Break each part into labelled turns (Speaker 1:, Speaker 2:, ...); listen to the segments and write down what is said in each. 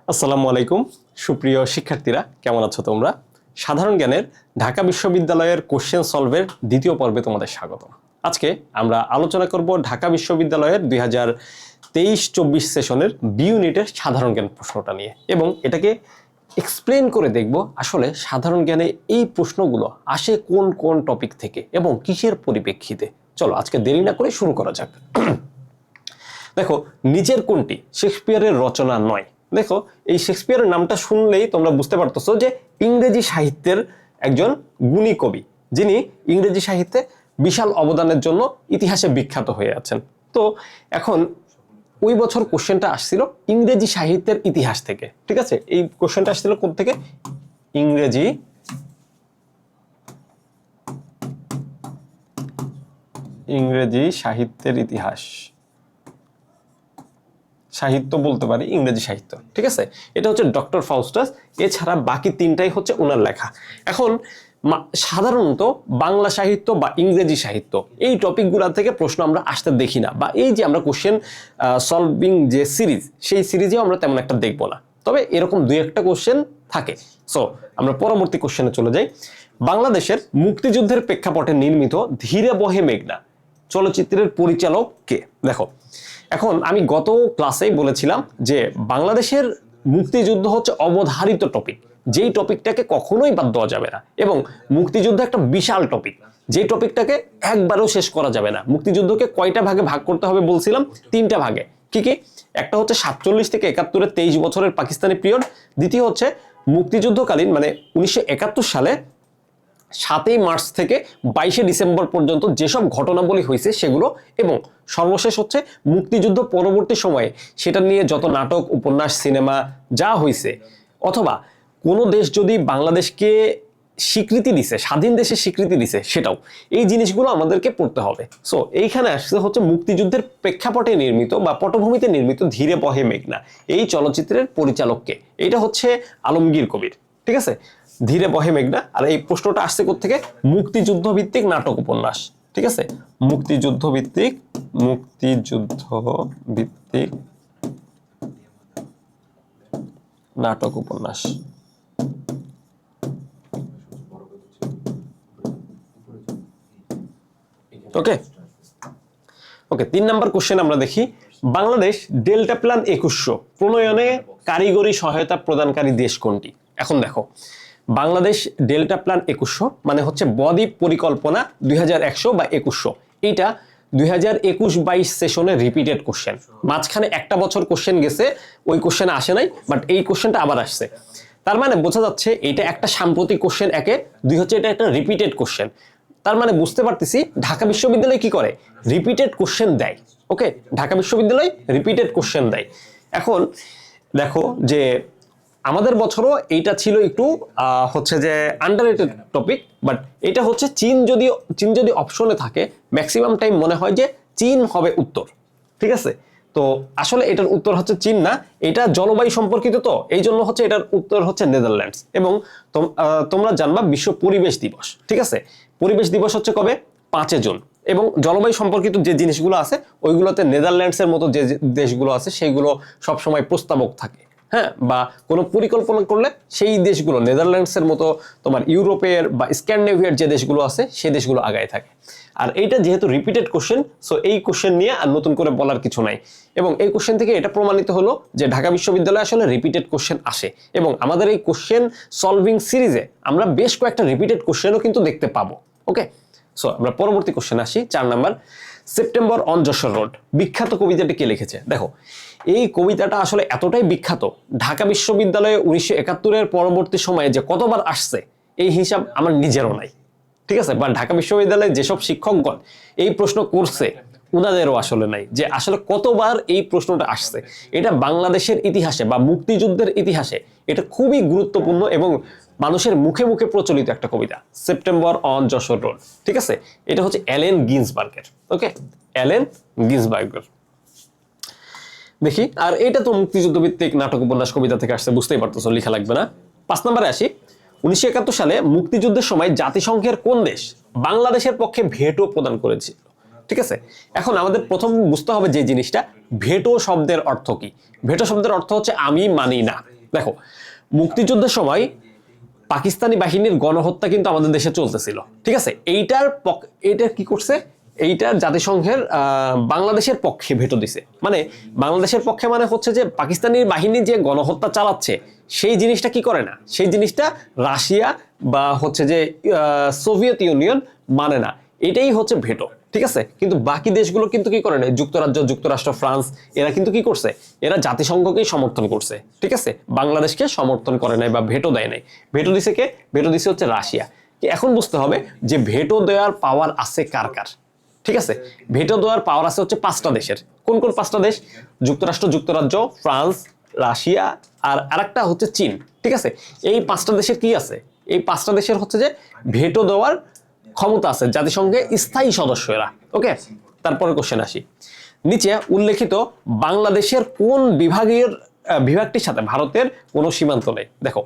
Speaker 1: আসসালামু আলাইকুম সুপ্রিয় শিক্ষার্থীরা, কেমন আছো তোমরা? সাধারণ জ্ঞানের ঢাকা বিশ্ববিদ্যালয়ের কোশ্চেন সলভের দ্বিতীয় পর্বে তোমাদের স্বাগত। আজকে আমরা আলোচনা করব ঢাকা বিশ্ববিদ্যালয়ের 2023-24 সেশনের বি ইউনিটের সাধারণ জ্ঞান প্রশ্নটা নিয়ে, এবং এটাকে এক্সপ্লেন করে দেখব আসলে সাধারণ জ্ঞানে এই প্রশ্নগুলো আসে কোন কোন টপিক থেকে এবং কিসের পরিপ্রেক্ষিতে। চলো আজকে দেরি না করে শুরু করা যাক। দেখো, নিচের কোনটি শেক্সপিয়ারের রচনা নয়? দেখো, এই শেক্সপিয়ারের নামটা শুনলেই তোমরা বুঝতে পারতেছো যে ইংরেজি সাহিত্যের একজন গুণী কবি, যিনি ইংরেজি সাহিত্যে বিশাল অবদানের জন্য ইতিহাসে বিখ্যাত হয়ে আছেন। তো এখন ওই বছর কোশ্চেনটা আসছিল ইংরেজি সাহিত্যের ইতিহাস থেকে, ঠিক আছে? এই কোশ্চেনটা আসছিল কোথা থেকে? ইংরেজি সাহিত্যের ইতিহাস, সাহিত্য বলতে পারি, ইংরেজি সাহিত্য, ঠিক আছে? এটা হচ্ছে ডক্টর ফাউস্টাস। এছাড়া বাকি তিনটাই হচ্ছে ওনার লেখা। এখন সাধারণত বাংলা সাহিত্য বা ইংরেজি সাহিত্য এই টপিকগুলো থেকে প্রশ্ন আমরা আসতে দেখি না, বা এই যে আমরা কোশ্চেন সলভিং যে সিরিজ, সেই সিরিজেও আমরা তেমন একটা দেখবো না। তবে এরকম দুই একটা কোশ্চেন থাকে। সো আমরা পরবর্তী কোশ্চেনে চলে যাই। বাংলাদেশের মুক্তিযুদ্ধের প্রেক্ষাপটে নির্মিত ধীরে বহে মেঘনা চলচ্চিত্রের পরিচালক কে? দেখো, এখন আমি গত ক্লাসেই বলেছিলাম যে বাংলাদেশের মুক্তিযুদ্ধ হচ্ছে অবধারিত টপিক, যেই টপিকটাকে কখনোই বাদ দেওয়া যাবে না, এবং মুক্তিযুদ্ধ একটা বিশাল টপিক, যে টপিকটাকে একবারও শেষ করা যাবে না। মুক্তিযুদ্ধকে কয়টা ভাগে ভাগ করতে হবে বলছিলাম? তিনটা ভাগে। কি কি? একটা হচ্ছে 47 থেকে 71-এর 23 বছরের পাকিস্তানি পিরিয়ড। দ্বিতীয় হচ্ছে মুক্তিযুদ্ধকালীন মানে 1971 সালে 7ই মার্চ থেকে 22শে ডিসেম্বর পর্যন্ত যেসব ঘটনাবলী হয়েছে সেগুলো, এবং সর্বশেষ হচ্ছে মুক্তিযুদ্ধ পরবর্তী সময়ে সেটা নিয়ে যত নাটক, উপন্যাস, সিনেমা যা হয়েছে, অথবা কোনো দেশ যদি বাংলাদেশকে স্বীকৃতি দিছে, স্বাধীন দেশের স্বীকৃতি দিছে, সেটাও, এই জিনিসগুলো আমাদেরকে পড়তে হবে। সো এইখানে আসছে হচ্ছে মুক্তিযুদ্ধের প্রেক্ষাপটে নির্মিত বা পটভূমিতে নির্মিত ধীরে বহে মেঘনা এই চলচ্চিত্রের পরিচালককে? এটা হচ্ছে আলমগীর কবির, ঠিক আছে? ধীরে বহে মেঘনা। আর এই প্রশ্নটা আসছে কোত্থেকে? মুক্তিযুদ্ধ ভিত্তিক নাটক উপন্যাস, ঠিক আছে? মুক্তিযুদ্ধ ভিত্তিক নাটক উপন্যাস। ওকে ওকে 3 নাম্বার কোশ্চেন আমরা দেখি। বাংলাদেশ ডেল্টা প্ল্যান 2100 প্রণয়নে কারিগরি সহায়তা প্রদানকারী দেশ কোনটি? এখন দেখো, বাংলাদেশ ডেল্টা প্ল্যান 2100 মানে হচ্ছে বদ্বীপ পরিকল্পনা 2100 বা 2100। এইটা 2021-22 সেশনে রিপিটেড কোশ্চেন। মাঝখানে একটা বছর কোশ্চেন গেছে, ওই কোশ্চেনে আসে নাই, বাট এই কোশ্চেনটা আবার আসছে। তার মানে বোঝা যাচ্ছে এটা একটা সাম্প্রতিক কোশ্চেন, একে। দুই হচ্ছে এটা একটা রিপিটেড কোশ্চেন। তার মানে বুঝতে পারতেছি ঢাকা বিশ্ববিদ্যালয় কি করে? রিপিটেড কোশ্চেন দেয়। ওকে, ঢাকা বিশ্ববিদ্যালয় রিপিটেড কোশ্চেন দেয়। এখন দেখো যে আমাদের বছরও এইটা ছিল একটু হচ্ছে যে আন্ডাররেটেড টপিক, বাট এটা হচ্ছে চীন যদি অপশনে থাকে, ম্যাক্সিমাম টাইম মনে হয় যে চীন হবে উত্তর, ঠিক আছে? তো আসলে এটার উত্তর হচ্ছে চীন না, এটা জলবায়ু সম্পর্কিত, তো এই জন্য হচ্ছে এটার উত্তর হচ্ছে নেদারল্যান্ডস। এবং তোমরা জানবা বিশ্ব পরিবেশ দিবস, ঠিক আছে? পরিবেশ দিবস হচ্ছে কবে? 5 জুন। এবং জলবায়ু সম্পর্কিত যে জিনিসগুলো আছে ওইগুলোতে নেদারল্যান্ডসের মতো যে দেশগুলো আছে সেইগুলো সবসময় প্রস্তাবক থাকে, হ্যাঁ? বা কোনো পরিকল্পনা করলে সেই দেশগুলো নেদারল্যান্ডসের মতো তোমার ইউরোপের বা স্ক্যান্ডিনেভিয়ার যে দেশগুলো আছে সেই দেশগুলো আগায় থাকে। আর এইটা যেহেতু রিপিটেড কোশ্চেন, সো এই কোশ্চেন নিয়ে আর নতুন করে বলার কিছু নাই। এবং এই কোশ্চেন থেকে এটা প্রমাণিত হলো যে ঢাকা বিশ্ববিদ্যালয়ে আসলে রিপিটেড কোশ্চেন আসে, এবং আমাদের এই কোশ্চেন সলভিং সিরিজে আমরা বেশ কয়েকটা রিপিটেড কোশ্চেনও কিন্তু দেখতে পাবো। ওকে, সো আমরা পরবর্তী কোশ্চেন আসি। 4 number, September on Jessore road বিখ্যাত কবিতাটি কে লিখেছে? দেখো, এই কবিতাটা আসলে এতটাই বিখ্যাত, ঢাকা বিশ্ববিদ্যালয়ে 1971-এর পরবর্তী সময়ে যে কতবার আসছে এই হিসাব আমার নিজেরও নাই, ঠিক আছে? বা ঢাকা বিশ্ববিদ্যালয়ে যেসব শিক্ষকগণ এই প্রশ্ন করছে উনাদেরও আসলে নাই যে আসলে কতবার এই প্রশ্নটা আসছে। এটা বাংলাদেশের ইতিহাসে বা মুক্তিযুদ্ধের ইতিহাসে এটা খুবই গুরুত্বপূর্ণ এবং মানুষের মুখে মুখে প্রচলিত একটা কবিতা, সেপ্টেম্বর অন যশোর রোড, ঠিক আছে? এটা হচ্ছে অ্যালেন গিন্সবার্গের। ওকে, অ্যালেন গিন্সবার্গের। দেখি, আর এটা তো মুক্তিযুদ্ধ ভিত্তিক নাটক উপন্যাস কবিতা থেকে আসছে, বুঝতেই পারতেছো, লেখা লাগবে না। 5 নম্বরে আসি। 1971 সালে মুক্তিযুদ্ধের সময় জাতিসংঘের কোন দেশ বাংলাদেশের পক্ষে ভেটো প্রদান করেছিল? ঠিক আছে, এখন আমাদের প্রথম বুঝতে হবে যে জিনিসটা ভেটো শব্দের অর্থ কি। ভেটো শব্দের অর্থ হচ্ছে আমি মানি না, দেখো মুক্তিযুদ্ধের সময় পাকিস্তানি বাহিনীর গণহত্যা কিন্তু আমাদের দেশে চলতেছিল, ঠিক আছে। এইটার কি করছে, এইটার জাতিসংঘের বাংলাদেশের পক্ষে ভেটো দিছে। মানে বাংলাদেশের পক্ষে মানে হচ্ছে যে পাকিস্তানি বাহিনী যে গণহত্যা চালাচ্ছে সেই জিনিসটা কি করে না, সেই জিনিসটা রাশিয়া বা হচ্ছে যে সোভিয়েত ইউনিয়ন মানে না, এটাই হচ্ছে ভেটো, ঠিক আছে। কিন্তু বাকি দেশগুলো কিন্তু কি করে না, যুক্তরাজ্য, যুক্তরাষ্ট্র, ফ্রান্স, এরা কিন্তু কি করছে, এরা জাতিসংঘকেই সমর্থন করছে, ঠিক আছে। বাংলাদেশকে সমর্থন করে নাই বা ভেটো দেয় নাই। ভেটো দিছে কে? ভেটো দিছে হচ্ছে রাশিয়া। এখন বুঝতে হবে যে ভেটো দেওয়ার পাওয়ার আছে কার কার, ঠিক আছে। ভেটো দেওয়ার পাওয়ার আছে হচ্ছে 5টা দেশের। কোন কোন 5টা দেশ? যুক্তরাষ্ট্র, যুক্তরাজ্য, ফ্রান্স, রাশিয়া আর আরেকটা হচ্ছে চীন, ঠিক আছে। এই 5টা দেশের কি আছে? এই 5টা দেশের হচ্ছে যে ভেটো দেওয়ার ক্ষমতা আছে জাতিসংঘে স্থায়ী সদস্যরা। ওকে, তারপরে কোশ্চেন আসি। নিচে উল্লেখিত বাংলাদেশের কোন বিভাগটির সাথে ভারতের কোনো সীমান্ত নেই? দেখো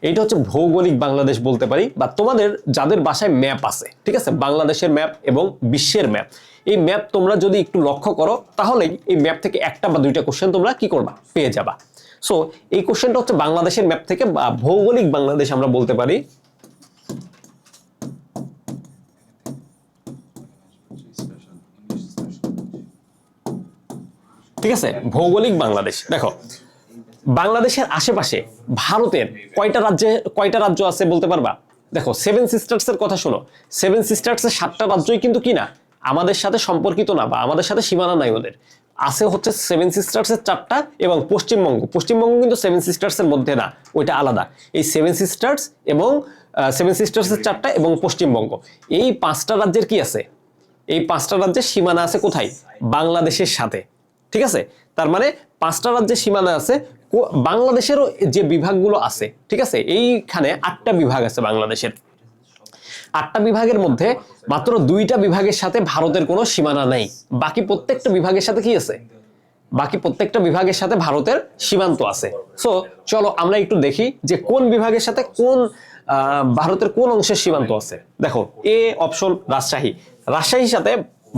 Speaker 1: এইটা হচ্ছে ভৌগোলিক বাংলাদেশ বলতে পারি, বা তোমাদের যাদের বাসায় ম্যাপ আছে, ঠিক আছে, বাংলাদেশের ম্যাপ এবং বিশ্বের ম্যাপ, এই ম্যাপ তোমরা যদি একটু লক্ষ্য করো তাহলেই এই ম্যাপ থেকে একটা বা দুইটা কোশ্চেন তোমরা কি করবা, পেয়ে যাবা। সো এই কোশ্চেনটা হচ্ছে বাংলাদেশের ম্যাপ থেকে বা ভৌগোলিক বাংলাদেশ আমরা বলতে পারি। ঠিক আছে, ভৌগোলিক বাংলাদেশ। দেখো বাংলাদেশের আশেপাশে ভারতের কয়টা রাজ্য আছে বলতে পারবা? দেখো 7 সিস্টার্স এর কথা শোনো। 7 সিস্টার্স এর 7টা রাজ্যই কিন্তু কি না, আমাদের সাথে সম্পর্কিত না বা আমাদের সাথে সীমানা নাই ওদের। আছে হচ্ছে 7 সিস্টার্স এর 4টা এবং পশ্চিমবঙ্গ কিন্তু 7 সিস্টার্স এর মধ্যে না, ওইটা আলাদা। এই 7 সিস্টার্স এবং 7 সিস্টার্স এর 4টা এবং পশ্চিমবঙ্গ, এই 5টা রাজ্যের কি আছে, এই 5টা রাজ্যের সীমানা আছে কোথায়? বাংলাদেশের সাথে, ঠিক আছে। তার মানে 5টা রাজ্যের সীমানা আছে। বাংলাদেশেরও যে বিভাগগুলো আছে, ঠিক আছে, এইখানে 8টা বিভাগ আছে বাংলাদেশের। 8টা বিভাগের মধ্যে মাত্র 2টা বিভাগের সাথে ভারতের কোনো সীমানা নেই। বাকি প্রত্যেকটা বিভাগের সাথে কি আছে? বাকি প্রত্যেকটা বিভাগের সাথে ভারতের সীমান্ত আছে। সো চলো আমরা একটু দেখি যে কোন বিভাগের সাথে কোন ভারতের কোন অংশের সীমান্ত আছে। দেখো এ অপশন রাজশাহীর সাথে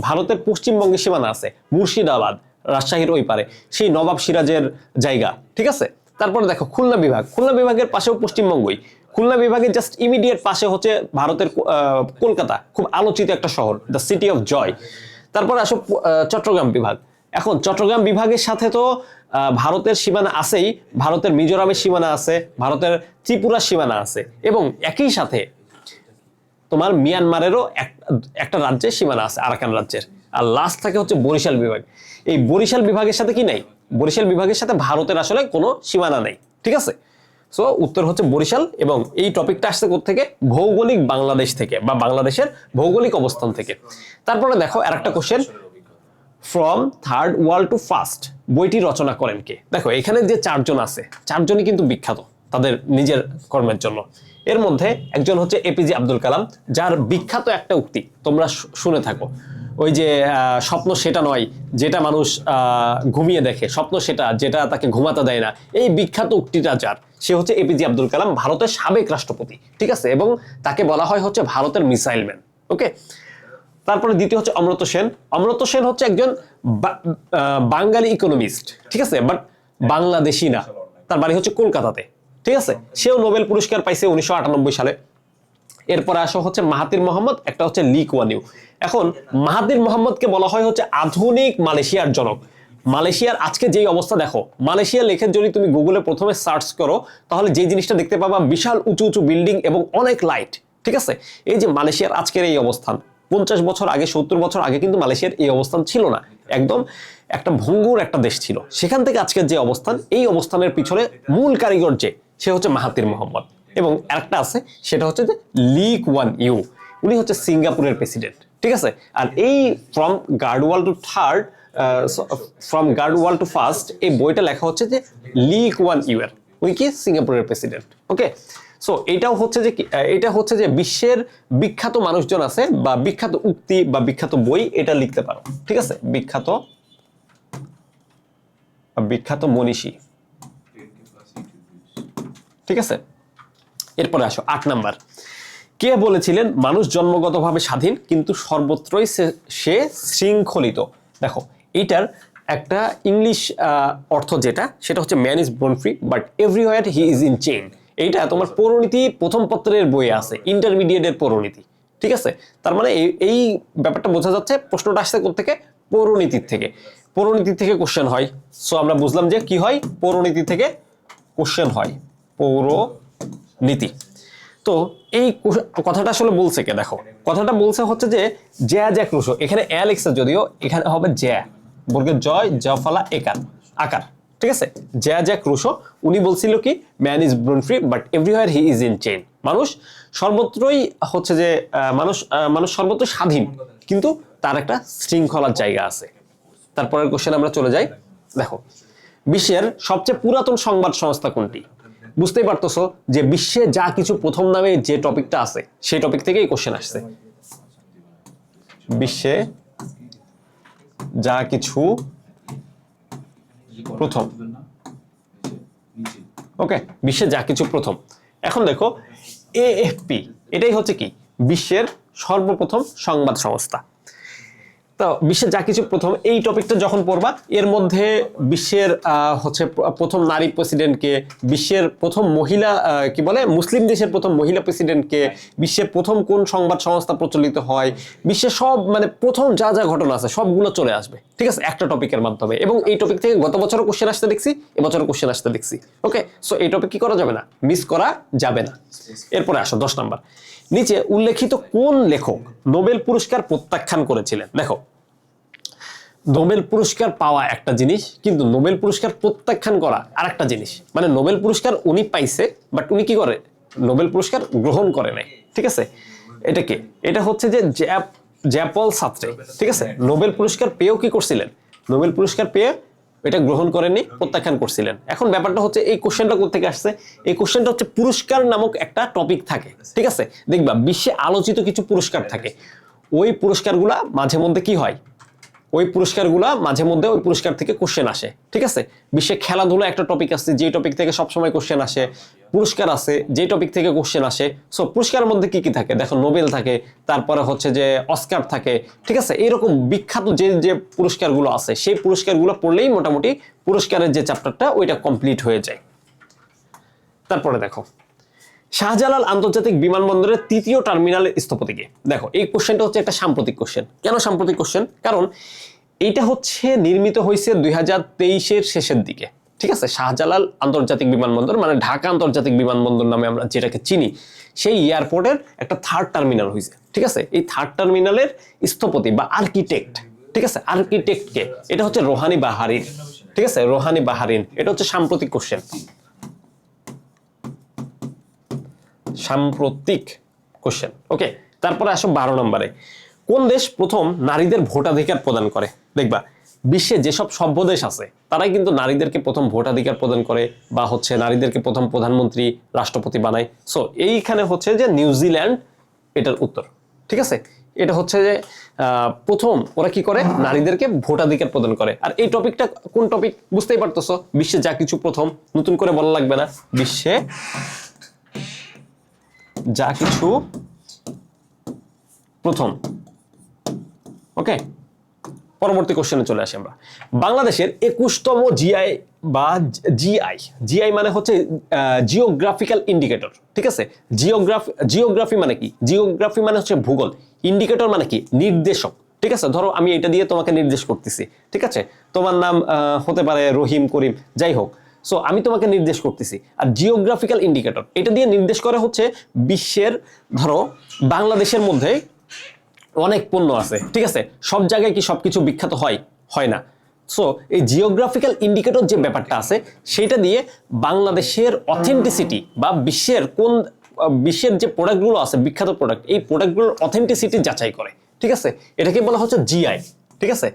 Speaker 1: ভারতের পশ্চিমবঙ্গের সীমানা আছে, মুর্শিদাবাদ, রাজশাহীর ওই পারে, সেই নবাব সিরাজের জায়গা, ঠিক আছে। তারপরে দেখো খুলনা বিভাগের পাশেও পশ্চিমবঙ্গই। খুলনা বিভাগের জাস্ট ইমিডিয়েট পাশে হচ্ছে ভারতের কলকাতা, খুব আলোচিত একটা শহর, দ্য সিটি অফ জয়। তারপরে আসো চট্টগ্রাম বিভাগ। এখন চট্টগ্রাম বিভাগের সাথে তো ভারতের সীমানা আছেই, ভারতের মিজোরামের সীমানা আছে, ভারতের ত্রিপুরার সীমানা আছে, এবং একই সাথে তোমার মিয়ানমারেরও একটা রাজ্যের সীমানা আছে, আরাকান রাজ্যের। আর লাস্ট থাকে হচ্ছে বরিশাল বিভাগ। এই বরিশাল বিভাগের সাথে কি নাই? বরিশাল বিভাগের সাথে ভারতের আসলে কোনো সীমানা নেই, ঠিক আছে। সো উত্তর হচ্ছে বরিশাল। এবং এই টপিকটা আসছে কোত্থেকে? ভৌগোলিক বাংলাদেশ থেকে বা বাংলাদেশের ভৌগোলিক অবস্থান থেকে। তারপরে দেখো আরেকটা question, from third world to first বইটি রচনা করেন কে? দেখো এখানে যে 4জন আছে, 4জনই কিন্তু বিখ্যাত তাদের নিজের কর্মের জন্য। এর মধ্যে একজন হচ্ছে এপিজে আব্দুল কালাম, যার বিখ্যাত একটা উক্তি তোমরা শুনে থাকো, ওই যে স্বপ্ন সেটা নয় যেটা মানুষ ঘুমিয়ে দেখে, স্বপ্ন সেটা যেটা তাকে ঘুমাতে দেয় না। এই বিখ্যাত উক্তিটা যার, সে হচ্ছে এপিজে আব্দুল কালাম, ভারতের সাবেক রাষ্ট্রপতি, ঠিক আছে। এবং তাকে বলা হয় হচ্ছে ভারতের মিসাইল ম্যান। ওকে, তারপরে দ্বিতীয় হচ্ছে অমর্ত্য সেন হচ্ছে একজন বাঙালি ইকোনমিস্ট, ঠিক আছে, বাট বাংলাদেশি না, তার বাড়ি হচ্ছে কলকাতাতে, ঠিক আছে। সেও নোবেল পুরস্কার পাইছে 1998 সালে। এরপরে আসা হচ্ছে মাহাতির মোহাম্মদ, একটা হচ্ছে লি কুয়ান ইউ। এখন মাহাতির মোহাম্মদকে বলা হয় হচ্ছে আধুনিক মালয়েশিয়ার জনক। মালয়েশিয়ার আজকে যেই অবস্থা দেখো, মালয়েশিয়া লেখে যদি তুমি গুগলে প্রথমে সার্চ করো তাহলে যে জিনিসটা দেখতে পাবা বিশাল উঁচু উঁচু বিল্ডিং এবং অনেক লাইট, ঠিক আছে। এই যে মালয়েশিয়ার আজকের এই অবস্থান, 50 বছর আগে, 70 বছর আগে কিন্তু মালয়েশিয়ার এই অবস্থান ছিল না, একদম একটা ভঙ্গুর একটা দেশ ছিল। সেখান থেকে আজকের যে অবস্থান, এই অবস্থানের পিছনে মূল কারিগর সে হচ্ছে মাহাতির মোহাম্মদ। এবং আরেকটা আছে, সেটা হচ্ছে যে লি কুয়ান ইউ, উনি হচ্ছে সিঙ্গাপুরের প্রেসিডেন্ট, ঠিক আছে। আর এই ফ্রম গার্ডওয়াল টু ফার্স্ট এই বইটা লেখা হচ্ছে যে লি কুয়ান ইউ এর, উনি কি সিঙ্গাপুরের প্রেসিডেন্ট। ওকে, সো এটা হচ্ছে যে বিশ্বের বিখ্যাত মানুষজন আছে বা বিখ্যাত উক্তি বা বিখ্যাত বই, এটা লিখতে পারো, ঠিক আছে। বিখ্যাত মনীষী, ঠিক আছে। এরপরে আসো 8 নাম্বার, কে বলেছিলেন মানুষ জন্মগতভাবে স্বাধীন কিন্তু সর্বত্রই সে শৃঙ্খলিত? দেখো এইটার একটা ইংলিশ অর্থ যেটা, সেটা হচ্ছে man is born free but everywhere he is in chain. এইটা তোমার পৌরনীতি প্রথম পত্রের বইয়ে আছে, ইন্টারমিডিয়েটের পৌরনীতি। ঠিক আছে, তার মানে এই ব্যাপারটা বোঝা যাচ্ছে প্রশ্নটা আসছে কোত্থেকে, পৌরনীতির থেকে। পৌরনীতি থেকে কোশ্চেন হয়। সো আমরা বুঝলাম যে কি হয়, পৌরনীতি থেকে কোশ্চেন হয়, পৌরনীতি। তো এই কথাটা আসলে বলছে কে, দেখো কথাটা বলছে হচ্ছে যে জ্যা জ্যাক রুশো। এখানে এ লিখছে যদিও, এখানে হবে জ্যা, বর্গের জয় জফলা একার আকার। ঠিক আছে, জ্যা জ্যাক রুশো উনি বলছিল কি, man is born free but everywhere he is in chain. মানুষ সর্বত্রই হচ্ছে যে মানুষ সর্বত্র স্বাধীন, কিন্তু তার একটা শৃঙ্খলার জায়গা আছে। তারপরের কোশ্চেন আমরা চলে যাই। দেখো, বিশ্বের সবচেয়ে পুরাতন সংবাদ সংস্থা কোনটি? বুঝতেই পারতেছো যে বিশ্বে যা কিছু প্রথম নামে যে টপিকটা আছে সেই টপিক থেকেই কোশ্চেন আসছে। বিশ্বে যা কিছু প্রথম, ওকে, বিশ্বে যা কিছু প্রথম। এখন দেখো এএফপি, এটাই হচ্ছে কি, বিশ্বের সর্বপ্রথম সংবাদ সংস্থা। তো বিশ্বের যা কিছু প্রথম এই টপিকটা যখন পড়বা, এর মধ্যে বিশ্বের হচ্ছে প্রথম নারী প্রেসিডেন্টকে, বিশ্বের প্রথম মহিলা কি বলে মুসলিম দেশের প্রথম মহিলা প্রেসিডেন্টকে, বিশ্বের প্রথম কোন সংবাদ সংস্থা প্রচলিত হয়, বিশ্বের সব মানে প্রথম যা যা ঘটনা আছে সবগুলো চলে আসবে। ঠিক আছে, একটা টপিকের মাধ্যমে। এবং এই টপিক থেকে গত বছরও কোশ্চেন আসতে দেখছি, এবছরও কোশ্চেন আসতে দেখছি। ওকে, সো এই টপিক কি করা যাবে না, মিস করা যাবে না। এরপরে আসো 10 নাম্বার। নিচে উল্লেখিত কোন লেখক নোবেল পুরস্কার প্রত্যাখ্যান করেছিলেন? দেখো, নোবেল পুরস্কার পাওয়া একটা জিনিস, কিন্তু নোবেল পুরস্কার প্রত্যাখ্যান করা আরেকটা জিনিস। মানে নোবেল পুরস্কার উনি পাইছে, বাট উনি কি করে, নোবেল পুরস্কার গ্রহণ করে নাই। ঠিক আছে, এটা কে, এটা হচ্ছে যে জ্যাপল সাত্রে। ঠিক আছে, নোবেল পুরস্কার পেয়েও কি করছিলেন, নোবেল পুরস্কার পেয়ে এটা গ্রহণ করেননি, প্রত্যাখ্যান করছিলেন। এখন ব্যাপারটা হচ্ছে এই কোশ্চেনটা কোথা থেকে আসছে, এই কোশ্চেনটা হচ্ছে পুরস্কার নামক একটা টপিক থাকে। ঠিক আছে, দেখবা বিশ্বে আলোচিত কিছু পুরস্কার থাকে, ওই পুরস্কারগুলা মাঝে মধ্যে কি হয়, ওই পুরস্কারগুলা মাঝে মধ্যে ওই পুরস্কার থেকে কোশ্চেন আসে। ঠিক আছে, বিশ্বে খেলাধুলা একটা টপিক আছে, যে টপিক থেকে সবসময় কোশ্চেন আসে। পুরস্কার আছে, যে টপিক থেকে কোশ্চেন আসে। সো পুরস্কারের মধ্যে কি কি থাকে, দেখো নোবেল থাকে, তারপরে হচ্ছে যে অস্কার থাকে। ঠিক আছে, এইরকম বিখ্যাত যে যে পুরস্কারগুলো আছে, সেই পুরস্কারগুলো পড়লেই মোটামুটি পুরস্কারের যে চ্যাপ্টারটা ওইটা কমপ্লিট হয়ে যায়। তারপরে দেখো, শাহজালাল আন্তর্জাতিক বিমানবন্দরের ৩য় টার্মিনালের স্থপতি কে? দেখো, এই কোশ্চেনটা হচ্ছে একটা সাম্প্রতিক কোশ্চেন। কেন সাম্প্রতিক কোশ্চেন? কারণ এইটা হচ্ছে নির্মিত হয়েছে 2023-এর শেষের দিকে। ঠিক আছে, শাহজালাল আন্তর্জাতিক বিমানবন্দর মানে ঢাকা আন্তর্জাতিক বিমানবন্দর নামে আমরা যেটাকে চিনি, সেই এয়ারপোর্টের একটা 3rd টার্মিনাল হয়েছে। ঠিক আছে, এই 3rd টার্মিনালের স্থপতি বা আর্কিটেক্ট, ঠিক আছে, আর্কিটেক্ট কে? এটা হচ্ছে রোহানি বাহারিন। ঠিক আছে, রোহানি বাহারিন। এটা হচ্ছে সাম্প্রতিক কোশ্চেন, সাম্প্রতিক কোশ্চেন। ওকে, তারপরে আসো 12 নম্বরে। কোন দেশ প্রথম নারীদের ভোটাধিকার প্রদান করে? দেখবা বিশ্বে যেসব সভ্য দেশ আছে তারাই কিন্তু নারীদেরকে প্রথম ভোটাধিকার প্রদান করে, বা হচ্ছে নারীদেরকে প্রথম প্রধানমন্ত্রী রাষ্ট্রপতি বানায়। সো এইখানে হচ্ছে যে নিউজিল্যান্ড এটার উত্তর। ঠিক আছে, এটা হচ্ছে যে প্রথম ওরা কি করে, নারীদেরকে ভোটাধিকার প্রদান করে। আর এই টপিকটা কোন টপিক বুঝতেই পারতেছো, বিশ্বে যা কিছু প্রথম, নতুন করে বলা লাগবে না, বিশ্বে যা কিছু প্রথম। ওকে, পরবর্তী কোশ্চেনে চলে আসি আমরা। বাংলাদেশের 21তম জিআই বা জিআই মানে হচ্ছে জিওগ্রাফিক্যাল ইন্ডিকেটর। ঠিক আছে, জিওগ্রাফি মানে কি, জিওগ্রাফি মানে হচ্ছে ভূগোল, ইন্ডিকেটর মানে কি, নির্দেশক। ঠিক আছে, ধরো আমি এটা দিয়ে তোমাকে নির্দেশ করতেছি। ঠিক আছে, তোমার নাম হতে পারে রহিম, করিম, যাই হোক। সো আমি তোমাকে নির্দেশ করতেছি। আর জিওগ্রাফিক্যাল ইন্ডিকেটর এটা দিয়ে নির্দেশ করে হচ্ছে বিশ্বের, ধরো বাংলাদেশের মধ্যে অনেক পণ্য আছে। ঠিক আছে, সব জায়গায় কি সবকিছু বিখ্যাত হয় না। সো এই জিওগ্রাফিক্যাল ইন্ডিকেটর যে ব্যাপারটা আছে সেটা দিয়ে বাংলাদেশের অথেন্টিসিটি বা বিশ্বের যে প্রোডাক্টগুলো আছে, বিখ্যাত প্রোডাক্ট, এই প্রোডাক্টগুলোর অথেন্টিসিটি যাচাই করে। ঠিক আছে, এটাকে বলা হচ্ছে জিআই। ঠিক আছে,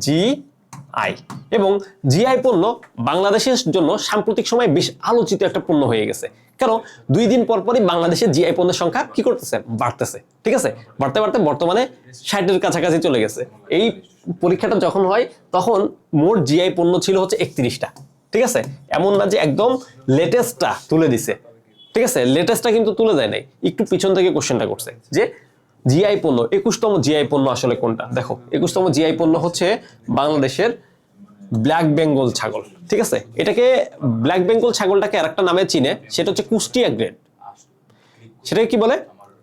Speaker 1: জিআই। এবং জিআই পণ্য বাংলাদেশের জন্য সাম্প্রতিক সময় বেশ আলোচিত একটা পণ্য হয়ে গেছে। কারণ 2 দিন পর পরই বাংলাদেশের জিআই পণ্যের সংখ্যা কি করতেছে, বাড়তেছে। ঠিক আছে, বাড়তে বাড়তে বর্তমানে 60-এর কাছাকাছি চলে গেছে। এই পরীক্ষাটা যখন হয় তখন মোট জিআই পণ্য ছিল হচ্ছে 31টা। ঠিক আছে, এমন না যে একদম লেটেস্টটা তুলে দিছে। ঠিক আছে, লেটেস্টটা কিন্তু তুলে দেয় নাই, একটু পিছন থেকে কোশ্চেনটা করছে যে জিআই পণ্য 21তম জিআই পণ্য আসলে কোনটা। দেখো 21তম জিআই পণ্য হচ্ছে বাংলাদেশের ব্ল্যাক বেঙ্গল ছাগল, ঠিক আছে। এটাকে ব্ল্যাক বেঙ্গল ছাগলটাকে আরেকটা নামে চিনে, সেটা হচ্ছে কুষ্টিয়া গ্রেড। সেটাকে কি বলে?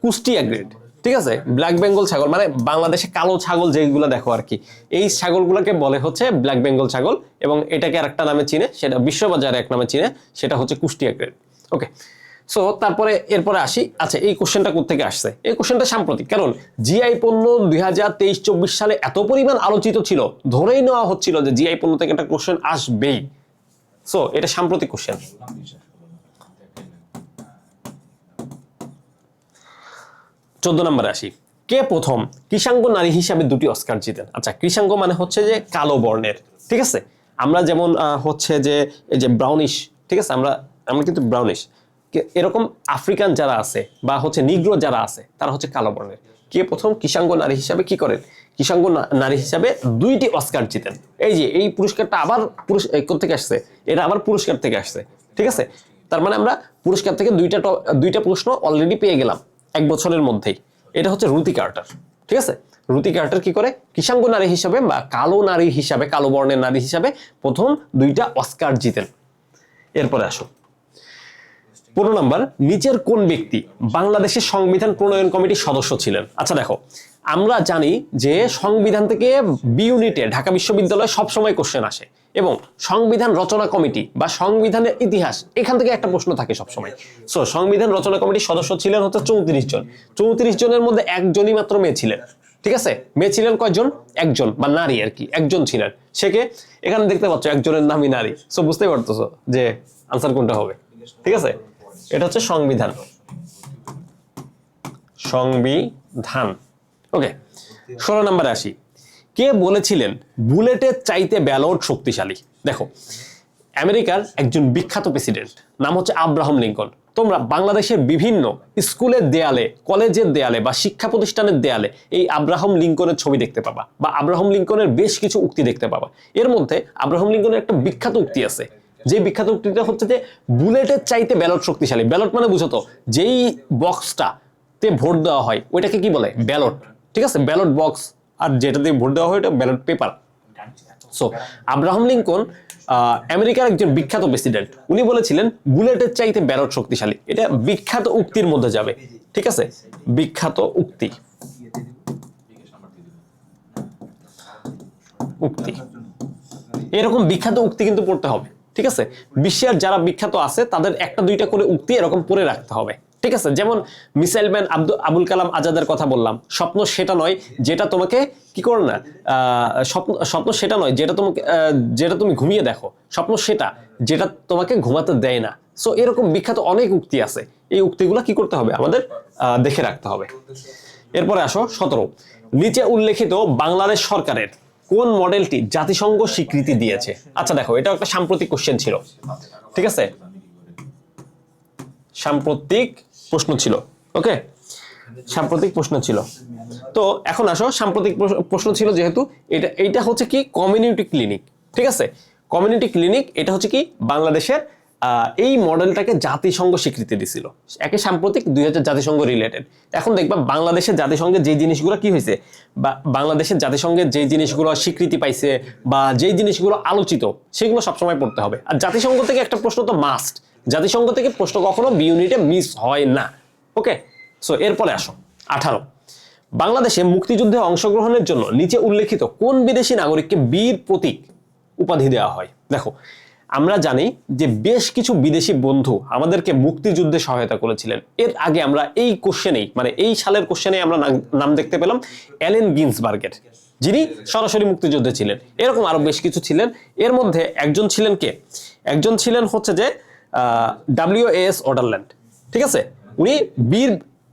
Speaker 1: কুষ্টিয়া গ্রেড, ঠিক আছে। ব্ল্যাক বেঙ্গল ছাগল মানে বাংলাদেশে কালো ছাগল যেগুলো দেখো আর কি, এই ছাগলগুলোকে বলে হচ্ছে ব্ল্যাক বেঙ্গল ছাগল, এবং এটাকে আরেকটা নামে চিনে, সেটা বিশ্ববাজারে এক নামে চিনে, সেটা হচ্ছে কুষ্টিয়া গ্রেড। ওকে, সো তারপরে এরপরে আসি। আচ্ছা, এই কোশ্চেনটা কোত্থেকে আসছে? এই কোশ্চেনটা সাম্প্রতিক, কারণ জিআই পণ্য 2023-24 সালে এত পরিমাণ আলোচিত ছিল, ধরেই নেওয়া হচ্ছিল যে জিআই পণ্য থেকে একটা কোশ্চেন আসবেই। সো এটা সাম্প্রতিক কোশ্চেন। 14 নম্বরে আসি। কে প্রথম কৃষাঙ্গ নারী হিসাবে 2টি অস্কার জিতেন? আচ্ছা, কৃষাঙ্গ মানে হচ্ছে যে কালো বর্ণের, ঠিক আছে। আমরা যেমন হচ্ছে যে এই যে ব্রাউনিশ, ঠিক আছে, আমরা কিন্তু ব্রাউনিশ, এরকম আফ্রিকান যারা আছে বা হচ্ছে নিগ্রো যারা আছে তারা হচ্ছে কালো বর্ণের। কে প্রথম কৃষাঙ্গ নারী হিসাবে কি করেন? কৃষাঙ্গ নারী হিসাবে 2টি অস্কার জিতেন। এই যে এই পুরস্কারটা আবার কোত্থেকে আসছে? এটা আবার পুরস্কার থেকে আসছে, ঠিক আছে। তার মানে আমরা পুরস্কার থেকে দুইটা প্রশ্ন অলরেডি পেয়ে গেলাম 1 বছরের মধ্যেই। এটা হচ্ছে রুথি কার্টার, ঠিক আছে। রুথি কার্টার কি করে? কৃষাঙ্গ নারী হিসাবে বা কালো নারী হিসাবে, কালো বর্ণের নারী হিসাবে প্রথম 2টা অস্কার জিতেন। এরপরে আসো 15 নম্বর। নিচের কোন ব্যক্তি বাংলাদেশের সংবিধান প্রণয়ন কমিটির সদস্য ছিলেন? আচ্ছা দেখো, আমরা জানি যে সংবিধান থেকে বি ইউনিটে ঢাকা বিশ্ববিদ্যালয়ে সবসময় কোশ্চেন আসে, এবং সংবিধান রচনা কমিটি বা সংবিধানের ইতিহাস, এখান থেকে একটা প্রশ্ন থাকে সবসময়। সো সংবিধান রচনা কমিটির সদস্য ছিলেন হচ্ছে 34 জন। 34 জনের মধ্যে একজনই মাত্র মেয়ে ছিলেন, ঠিক আছে। মেয়ে ছিলেন কয়জন? একজন, বা নারী আর কি, একজন ছিলেন। সে কে? এখানে দেখতে পাচ্ছ একজনের নামই নারী। সো বুঝতেই পারতেছো যে আনসার কোনটা হবে, ঠিক আছে। এটা হচ্ছে সংবিধান। সংবিধান, ওকে। 16 নম্বরে আসি। কে বলেছিলেন বুলেটের চাইতে ব্যালট শক্তিশালী? দেখো, আমেরিকার একজন বিখ্যাত প্রেসিডেন্ট, নাম হচ্ছে আব্রাহাম লিঙ্কন। তোমরা বাংলাদেশের বিভিন্ন স্কুলের দেয়ালে, কলেজের দেয়ালে বা শিক্ষা প্রতিষ্ঠানের দেয়ালে এই আব্রাহাম লিঙ্কনের ছবি দেখতে পাবা, বা আব্রাহাম লিঙ্কনের বেশ কিছু উক্তি দেখতে পাবা। এর মধ্যে আব্রাহাম লিঙ্কনের একটা বিখ্যাত উক্তি আছে, যে বিখ্যাত উক্তিটা হচ্ছে যে বুলেটের চাইতে ব্যালট শক্তিশালী। ব্যালট মানে বুঝতো, যেই বক্সটাতে ভোট দেওয়া হয় ওইটাকে কি বলে? ব্যালট, ঠিক আছে। ব্যালট বক্স, আর যেটা দিয়ে ভোট দেওয়া হয় ওটা ballot paper. So Abraham Lincoln আমেরিকার একজন বিখ্যাত প্রেসিডেন্ট, উনি বলেছিলেন বুলেটের চাইতে ব্যালট শক্তিশালী। এটা বিখ্যাত উক্তির মধ্যে যাবে, ঠিক আছে। বিখ্যাত উক্তি, উক্তি, এরকম বিখ্যাত উক্তি কিন্তু পড়তে হবে, ঠিক আছে। বিশ্বের যারা বিখ্যাত আছে তাদের 1-2টা করে উক্তি এরকম পড়ে রাখতে হবে, ঠিক আছে। যেমন মিসাইল ম্যান আবুল কালাম আজাদের কথা বললাম, স্বপ্ন সেটা নয় যেটা তোমাকে কি করো না, স্বপ্ন সেটা নয় যেটা তুমি ঘুমিয়ে দেখো, স্বপ্ন সেটা যেটা তোমাকে ঘুমাতে দেয় না। সো এরকম বিখ্যাত অনেক উক্তি আছে, এই উক্তিগুলো কি করতে হবে? আমাদের দেখে রাখতে হবে। এরপরে আসো 17। নিচে উল্লেখিত বাংলাদেশ সরকারের কোন মডেলটি জাতিসংঘ স্বীকৃতি দিয়েছে? আচ্ছা দেখো, এটা একটা সাম্প্রতিক কোশ্চেন ছিল, ঠিক আছে। সাম্প্রতিক প্রশ্ন ছিল, ওকে, সাম্প্রতিক প্রশ্ন ছিল। তো এখন আসো, সাম্প্রতিক প্রশ্ন ছিল যেহেতু, এইটা হচ্ছে কি কমিউনিটি ক্লিনিক, ঠিক আছে। কমিউনিটি ক্লিনিক এটা হচ্ছে কি বাংলাদেশের এই মডেলটাকে জাতিসংঘ স্বীকৃতি দিছিল, একে সাম্প্রতিক 2000 জাতিসংঘ রিলেটেড। এখন দেখবা বাংলাদেশের জাতিসংঘের যে জিনিসগুলো কি হয়েছে, বা বাংলাদেশের জাতিসংঘের যে জিনিসগুলো স্বীকৃতি পাইছে বা যেই জিনিসগুলো আলোচিত, সেগুলো সবসময় পড়তে হবে। আর জাতিসংঘ থেকে একটা প্রশ্ন তো মাস্ট, জাতিসংঘ থেকে প্রশ্ন কখনো বি ইউনিটে মিস হয় না, ওকে। সো এরপরে আসো 18। বাংলাদেশে মুক্তিযুদ্ধে অংশগ্রহণের জন্য নিচে উল্লেখিত কোন বিদেশি নাগরিককে বীর প্রতীক উপাধি দেওয়া হয়? দেখো, আমরা জানি যে বেশ কিছু বিদেশি বন্ধু আমাদেরকে মুক্তিযুদ্ধে সহায়তা করেছিলেন। এর আগে আমরা এই কোশ্চেনেই, মানে এই সালের কোশ্চেনে আমরা নাম দেখতে পেলাম এলেন গিন্সবার্গের, যিনি সরাসরি মুক্তিযুদ্ধে ছিলেন। এরকম আরো বেশ কিছু ছিলেন। এর মধ্যে একজন ছিলেন কে? একজন ছিলেন হচ্ছে যে WAS অডারল্যান্ড, ঠিক আছে। উনি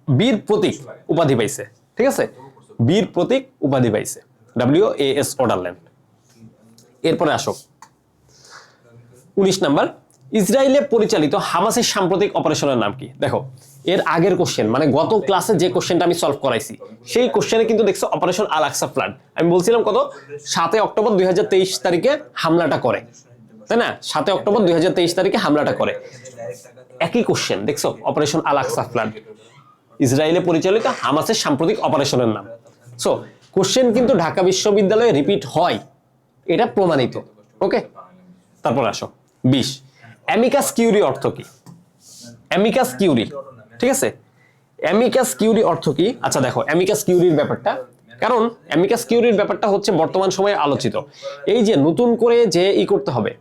Speaker 1: বীর প্রতীক উপাধি পাইছে, ঠিক আছে। বীর প্রতীক উপাধি পাইছে WAS অডারল্যান্ড। এরপরে আসো 19 নাম্বার। ইসরায়েলে পরিচালিত হামাসের সাম্প্রতিক অপারেশনের নাম কি? দেখো, এর আগের কোশ্চেন, মানে গত ক্লাসে যে কোশ্চেনটা আমি সলভ করাইছি, সেই কোশ্চেনে কিন্তু দেখছো অপারেশন আল আকসা ফ্লাড। আমি বলছিলাম কত? 7 অক্টোবর 2023 তারিখে হামলাটা করে, তাই না? 7 অক্টোবর 2023 তারিখে হামলাটা করে। একই কোশ্চেন দেখছো, অপারেশন আল আকসা ফ্লাড, ইসরায়েলে পরিচালিত হামাসের সাম্প্রতিক অপারেশনের নাম। সো কোশ্চেন কিন্তু ঢাকা বিশ্ববিদ্যালয়ে রিপিট হয়, এটা প্রমাণিত, ওকে, তারপর আসো 20 অ্যামিকাস কিউরি অর্থ কি? অ্যামিকাস কিউরি, ঠিক আছে, অ্যামিকাস কিউরি অর্থ কি? আচ্ছা দেখো অ্যামিকাস কিউরির ব্যাপারটা, কারণ অ্যামিকাস কিউরির ব্যাপারটা হচ্ছে বর্তমান সময়ে আলোচিত। এই যে নতুন করে যে করতে হবে,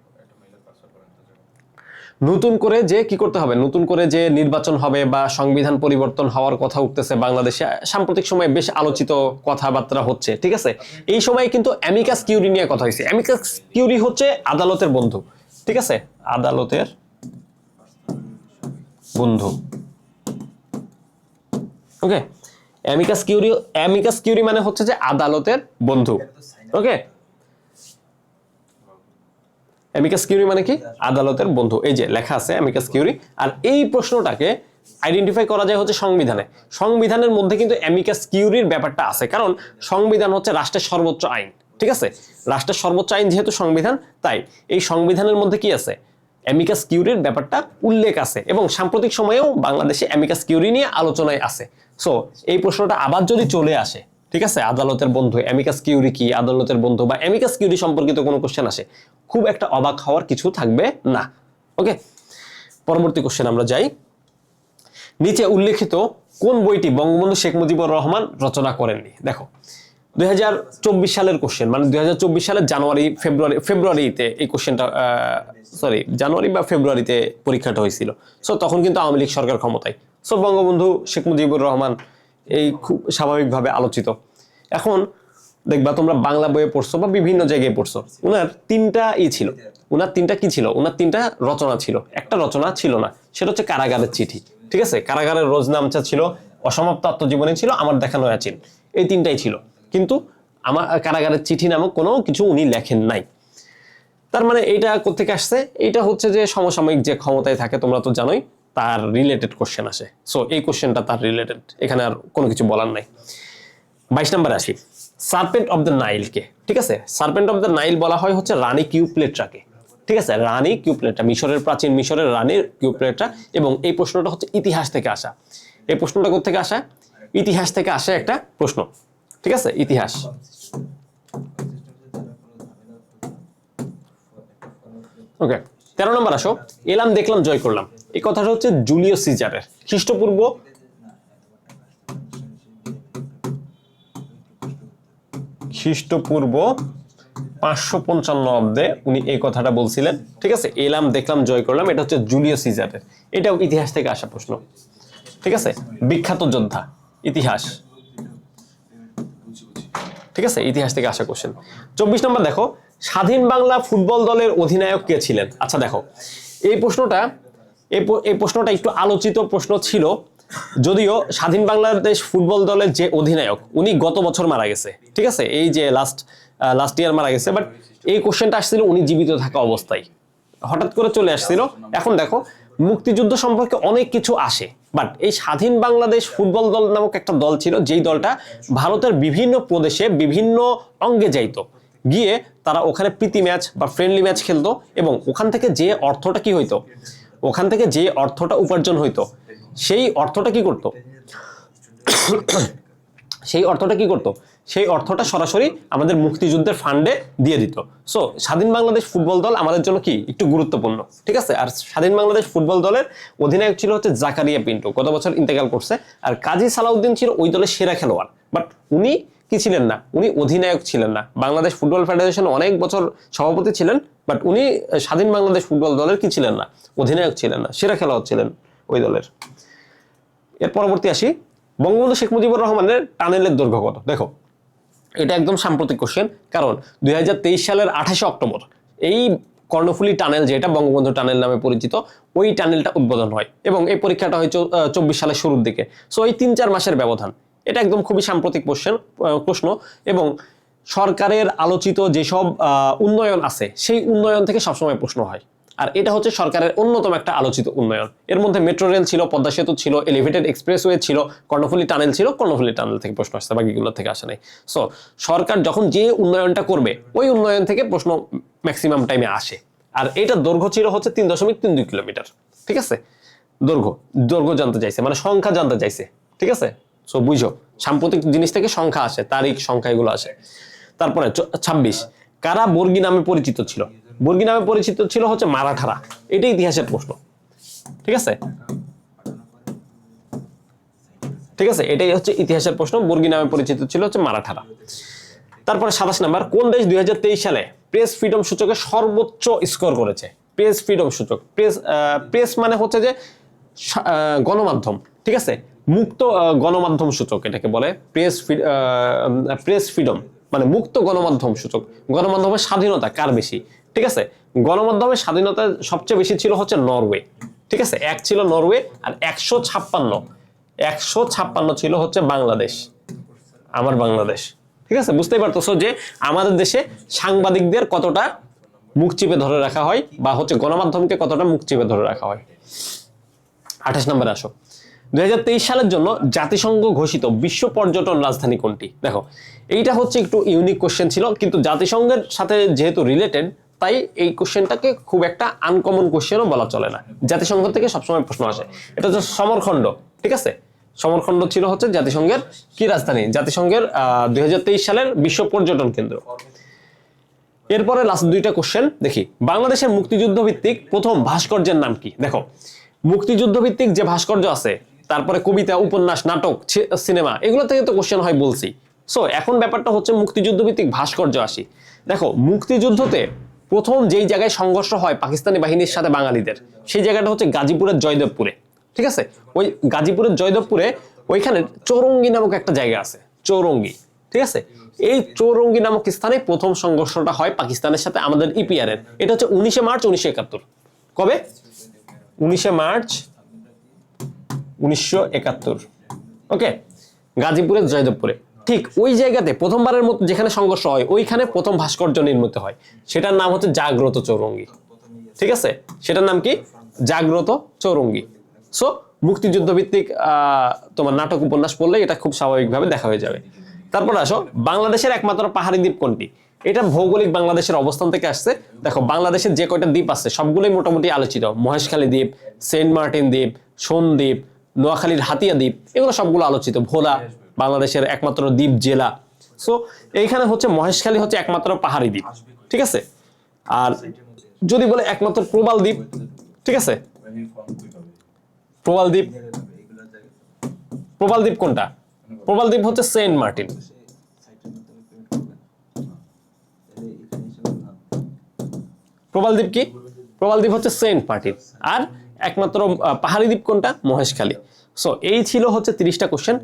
Speaker 1: নতুন করে যে কি করতে হবে, নতুন করে যে নির্বাচন হবে বা সংবিধান পরিবর্তন হওয়ার কথা উঠতেছে বাংলাদেশে, সাম্প্রতিক সময়ে বেশ আলোচিত কথাবার্তা হচ্ছে, ঠিক আছে। এই সময় কিন্তু অ্যামিকাস কিউরি নিয়ে কথা হয়েছে। অ্যামিকাস কিউরি হচ্ছে আদালতের বন্ধু, ঠিক আছে, আদালতের বন্ধু। ওকে, অ্যামিকাস কিউরি মানে হচ্ছে যে আদালতের বন্ধু। ওকে, অ্যামিকাস কিউরি মানে কি? আদালতের বন্ধু। এই যে লেখা আছে অ্যামিকাস কিউরি। আর এই প্রশ্নটাকে আইডেন্টিফাই করা যায় হচ্ছে সংবিধানে। সংবিধানের মধ্যে কিন্তু অ্যামিকাস কিউরির ব্যাপারটা আছে, কারণ সংবিধান হচ্ছে রাষ্ট্রের সর্বোচ্চ আইন, ঠিক আছে। রাষ্ট্রের সর্বোচ্চ আইন যেহেতু সংবিধান, তাই এই সংবিধানের মধ্যে কি আছে, অ্যামিকাস কিউরির ব্যাপারটা উল্লেখ আছে, এবং সাম্প্রতিক সময়েও বাংলাদেশে অ্যামিকাস কিউরি নিয়ে আলোচনায় আছে। সো এই প্রশ্নটা আবার যদি চলে আসে, ঠিক আছে, আদালতের বন্ধু, অ্যামিকাস কিউরি কি, আদালতের বন্ধু বা অ্যামিকাস কিউরি সম্পর্কিত কোনো কোশ্চেন আসে, খুব একটা অবাক হওয়ার কিছু থাকবে না। ওকে, পরবর্তী কোশ্চেন আমরা যাই। নিচে উল্লেখিত কোন বইটি বঙ্গবন্ধু শেখ মুজিবুর রহমান রচনা করেননি? দেখো 2024 সালের কোশ্চেন, মানে 2024 সালের ফেব্রুয়ারিতে এই কোশ্চেনটা, জানুয়ারি বা ফেব্রুয়ারিতে পরীক্ষাটা হয়েছিল। সো তখন কিন্তু আওয়ামী লীগ সরকার ক্ষমতায়। সো বঙ্গবন্ধু শেখ মুজিবুর রহমান এই খুব স্বাভাবিকভাবে আলোচিত। এখন দেখবা তোমরা বাংলা বইয়ে পড়ছো বা বিভিন্ন জায়গায় পড়ছো, উনার তিনটা ছিল, উনার তিনটা কি ছিল, উনার তিনটা রচনা ছিল। একটা রচনা ছিল না, সেটা হচ্ছে কারাগারের চিঠি, ঠিক আছে। কারাগারের রোজনামচা ছিল, অসমাপ্ত আত্মজীবনী ছিল, আমার দেখানো আছে, এই তিনটাই ছিল। কিন্তু আমার কারাগারের চিঠি নামক কোনো কিছু উনি লেখেন নাই। তার মানে এইটা কোত্থেকে আসছে? এইটা হচ্ছে যে সমসাময়িক যে ক্ষমতায় থাকে, তোমরা তো জানোই, তার রিলেটেড কোশ্চেন আসে। সো এই কোশ্চেনটা তার রিলেটেড, এখানে আর কোনো কিছু বলার নাই। 22 নম্বরে আসি, সার্পেন্ট অফ দ্য নাইল কে, ঠিক আছে। সার্পেন্ট অফ দ্য নাইল বলা হয় হচ্ছে রানী কিউপ্লেট্রাকে, ঠিক আছে, রানী কিউপ্লেট্রা, মিশরের প্রাচীন মিশরের রানী কিউপ্লেট্রা। এবং এই প্রশ্নটা হচ্ছে ইতিহাস থেকে আসা। এই প্রশ্নটা কোত্থেকে আসা? ইতিহাস থেকে আসে একটা প্রশ্ন, ঠিক আছে, ইতিহাস। ওকে, 13 নম্বর আসো, এলাম দেখলাম জয় করলাম। এই কথাটা হচ্ছে জুলিয়াস সিজারের। খ্রিস্টপূর্ব 555 অব্দে উনি এই কথাটা বলছিলেন, ঠিক আছে। এলাম দেখলাম জয় করলাম, এটা হচ্ছে জুলিয়াস সিজারের। এটাও ইতিহাস থেকে আসা প্রশ্ন, ঠিক আছে। বিখ্যাত যোদ্ধা, ইতিহাস, ঠিক আছে, ইতিহাস থেকে আসা কোশ্চেন। 24 নম্বর দেখো, স্বাধীন বাংলা ফুটবল দলের অধিনায়ক কে ছিলেন? আচ্ছা দেখো এই প্রশ্নটা একটু আলোচিত প্রশ্ন ছিল, যদিও স্বাধীন বাংলাদেশ ফুটবল দলের যে অধিনায়ক, উনি গত বছর মারা গেছে, ঠিক আছে, এই যে লাস্ট ইয়ার মারা গেছে। বাট এই কোশ্চেনটা আসছিল উনি জীবিত থাকা অবস্থায়, হঠাৎ করে চলে আসছিল। এখন দেখো মুক্তিযুদ্ধ সম্পর্কে অনেক কিছু আসে, বাট এই স্বাধীন বাংলাদেশ ফুটবল দল নামক একটা দল ছিল, যেই দলটা ভারতের বিভিন্ন প্রদেশে বিভিন্ন অঙ্গে যাইতো, গিয়ে তারা ওখানে প্রীতি ম্যাচ বা ফ্রেন্ডলি ম্যাচ খেলতো, এবং ওখান থেকে যে অর্থটা কি হইতো, ওখান থেকে যে অর্থটা উপার্জন হইতো, সেই অর্থটা কি করতো, সেই অর্থটা সরাসরি আমাদের মুক্তিযুদ্ধের ফান্ডে দিয়ে দিত। সো স্বাধীন বাংলাদেশ ফুটবল দল আমাদের জন্য কি একটু গুরুত্বপূর্ণ, ঠিক আছে। আর স্বাধীন বাংলাদেশ ফুটবল দলের অধিনায়ক ছিল হচ্ছে জাকারিয়া পিন্টু, গত বছর ইন্তেকাল করছে। আর কাজী সালাউদ্দিন ছিল ওই দলের সেরা খেলোয়াড়, বাট উনি কি ছিলেন না, উনি অধিনায়ক ছিলেন না। বাংলাদেশ ফুটবল ফেডারেশন অনেক বছর সভাপতি ছিলেন, বাট উনি স্বাধীন বাংলাদেশ ফুটবল দলের কি ছিলেন না, অধিনায়ক ছিলেন না, সেরা খেলোয়াড় ছিলেন ওই দলের। এর পরবর্তী আসি, বঙ্গবন্ধু শেখ মুজিবুর রহমানের টানেলের দৈর্ঘ্য কত? দেখো এটা একদম সাম্প্রতিক কোশ্চেন, কারণ 2023 সালের 28 অক্টোবর এই কর্ণফুলী টানেল, যেটা বঙ্গবন্ধু টানেল নামে পরিচিত, ওই টানেলটা উদ্বোধন হয়, এবং এই পরীক্ষাটা হয় 24 সালের শুরুর দিকে। সো এই 3-4 মাসের ব্যবধান, এটা একদম খুবই সাম্প্রতিক প্রশ্ন। এবং সরকারের আলোচিত যেসব উন্নয়ন আছে, সেই উন্নয়ন থেকে সবসময় প্রশ্ন হয়। আর এটা হচ্ছে সরকারের অন্যতম একটা আলোচিত উন্নয়ন। এর মধ্যে মেট্রো রেল ছিল, পদ্মা সেতু ছিল, এলিভেটেড এক্সপ্রেসওয়ে ছিল, কর্ণফুলী টানেল ছিল, কর্ণফুলী টানেল থেকে প্রশ্ন আসছে, বাকিগুলো থেকে আসে নাই। সো সরকার যখন যে উন্নয়নটা করবে, ওই উন্নয়ন থেকে প্রশ্ন ম্যাক্সিমাম টাইমে আসে। আর এটার দৈর্ঘ্য ছিল হচ্ছে 3.32 কিলোমিটার, ঠিক আছে। দৈর্ঘ্য জানতে চাইছে, মানে সংখ্যা জানতে চাইছে, ঠিক আছে। সো বুঝো, সাম্প্রতিক জিনিস থেকে সংখ্যা আসে, তারিখ, সংখ্যা, এগুলো আসে। তারপরে 26, কারা বর্গী নামে পরিচিত ছিল? বর্গী নামে পরিচিত ছিল হচ্ছে মারাঠারা। এটাই ইতিহাসের প্রশ্ন, ঠিক আছে, ঠিক আছে, এটাই হচ্ছে ইতিহাসের প্রশ্ন। বর্গী নামে পরিচিত ছিল হচ্ছে মারাঠারা। তারপরে 27 নাম্বার, কোন দেশ 2023 সালে প্রেস ফ্রিডম সূচকে সর্বোচ্চ স্কোর করেছে? প্রেস ফ্রিডম সূচক, প্রেস মানে হচ্ছে যে গণমাধ্যম, ঠিক আছে, মুক্ত গণমাধ্যম সূচক এটাকে বলে। প্রেস ফ্রিডম মানে মুক্ত গণমাধ্যম সূচক। গণমাধ্যমের স্বাধীনতা কার বেশি? ঠিক আছে, গণমাধ্যমের স্বাধীনতা সবচেয়ে বেশি ছিল হচ্ছে নরওয়ে, ঠিক আছে, 1 ছিল নরওয়ে, আর 156 ছিল হচ্ছে বাংলাদেশ, আমার বাংলাদেশ। ঠিক আছে, বুঝতেই পারতেছো যে আমাদের দেশে সাংবাদিকদের কতটা মুখ চিপে ধরে রাখা হয়, বা হচ্ছে গণমাধ্যমকে কতটা মুখ চিপে ধরে রাখা হয়। 28 নম্বরে আসো, 2023 সালের জন্য জাতিসংঘ ঘোষিত বিশ্ব পর্যটন রাজধানী কোনটি? দেখো, এইটা হচ্ছে একটু ইউনিক কোশ্চেন ছিল, কিন্তু জাতিসংঘের সাথে যেহেতু রিলেটেড, তাই এই কোশ্চেনটাকে খুব একটা আনকমন কোশ্চেনও বলা চলে না। জাতিসংঘ থেকে সবসময় প্রশ্ন আসে। এটা হচ্ছে সমরখণ্ড, ঠিক আছে, সমরখণ্ড ছিল হচ্ছে জাতিসংঘের কি রাজধানী? জাতিসংঘের 2023 সালের বিশ্ব পর্যটন কেন্দ্র। এরপরে লাস্ট দুইটা কোশ্চেন দেখি। বাংলাদেশের মুক্তিযুদ্ধ ভিত্তিক প্রথম ভাস্কর্যের নাম কি? দেখো, মুক্তিযুদ্ধ ভিত্তিক যে ভাস্কর্য আছে, তারপরে কবিতা, উপন্যাস, নাটক, সিনেমা, এগুলো থেকে তো কোশ্চেন হয় বলছি। সো এখন ব্যাপারটা হচ্ছে মুক্তিযুদ্ধ ভিত্তিক ভাস্কর্য আসি। দেখো, মুক্তিযুদ্ধতে প্রথম যেই জায়গায় সংঘর্ষ হয় পাকিস্তানি বাহিনীর সাথে বাঙালিদের, সেই জায়গাটা হচ্ছে গাজীপুরের জয়দেবপুরে, ঠিক আছে। ওই গাজীপুরের জয়দেবপুরে ওইখানে চৌরঙ্গি নামক একটা জায়গা আছে, চৌরঙ্গি, ঠিক আছে। এই চৌরঙ্গি নামক স্থানে প্রথম সংঘর্ষটা হয় পাকিস্তানের সাথে আমাদের ইপিআর এর। এটা হচ্ছে 19 মার্চ 1971। কবে? 19 মার্চ 1971। ওকে, গাজীপুরের জয়দেবপুরে। ঠিক ওই জায়গাতে প্রথমবারের মতো যেখানে সংঘর্ষ হয়, ওইখানে প্রথম ভাস্কর্য নির্মিত হয়। সেটার নাম হচ্ছে জাগ্রত চৌরঙ্গি, ঠিক আছে। সেটার নাম কি? জাগ্রত চৌরঙ্গি। সো মুক্তিযুদ্ধ ভিত্তিক তোমার নাটক, উপন্যাস পড়লে এটা খুব স্বাভাবিকভাবে দেখা হয়ে যাবে। তারপর আসো, বাংলাদেশের একমাত্র পাহাড়ি দ্বীপ কোনটি? এটা ভৌগোলিক বাংলাদেশের অবস্থান থেকে আসছে। দেখো, বাংলাদেশের যে কয়টা দ্বীপ আছে সবগুলোই মোটামুটি আলোচিত। মহেশখালী দ্বীপ, সেন্ট মার্টিন দ্বীপ, সন্দ্বীপ, নোয়াখালীর হাতিয়া দ্বীপ, এগুলো সবগুলো আলোচিত। ভোলা বাংলাদেশের একমাত্র দ্বীপ জেলা। সো এইখানে হচ্ছে মহেশখালী হচ্ছে একমাত্র পাহাড়ি দ্বীপ, ঠিক আছে। আর যদি বলে একমাত্র প্রবাল দ্বীপ, ঠিক আছে, প্রবাল দ্বীপ, প্রবাল দ্বীপ কোনটা? প্রবাল দ্বীপ হচ্ছে সেন্ট মার্টিন। প্রবাল দ্বীপ কি? প্রবাল দ্বীপ হচ্ছে সেন্ট মার্টিন। আর একমাত্র পাহাড়ি দ্বীপ কোনটা? মহেশখালী। সো এই ছিল হচ্ছে 30টা কোশ্চেন।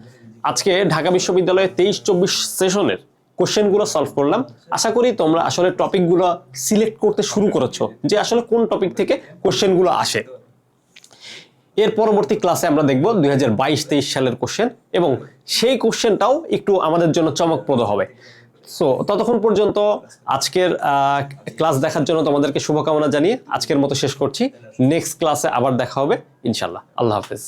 Speaker 1: আজকে ঢাকা বিশ্ববিদ্যালয়ে 23-24 সেশনের কোশ্চেনগুলো সলভ করলাম। আশা করি তোমরা আসলে টপিকগুলো সিলেক্ট করতে শুরু করেছো, যে আসলে কোন টপিক থেকে কোশ্চেনগুলো আসে। এর পরবর্তী ক্লাসে আমরা দেখব 2022-23 সালের কোশ্চেন, এবং সেই কোশ্চেনটাও একটু আমাদের জন্য চমকপ্রদ হবে। সো ততক্ষণ পর্যন্ত আজকের ক্লাস দেখার জন্য তোমাদেরকে শুভকামনা জানিয়ে আজকের মতো শেষ করছি। নেক্সট ক্লাসে আবার দেখা হবে ইনশাল্লাহ। আল্লাহ হাফেজ।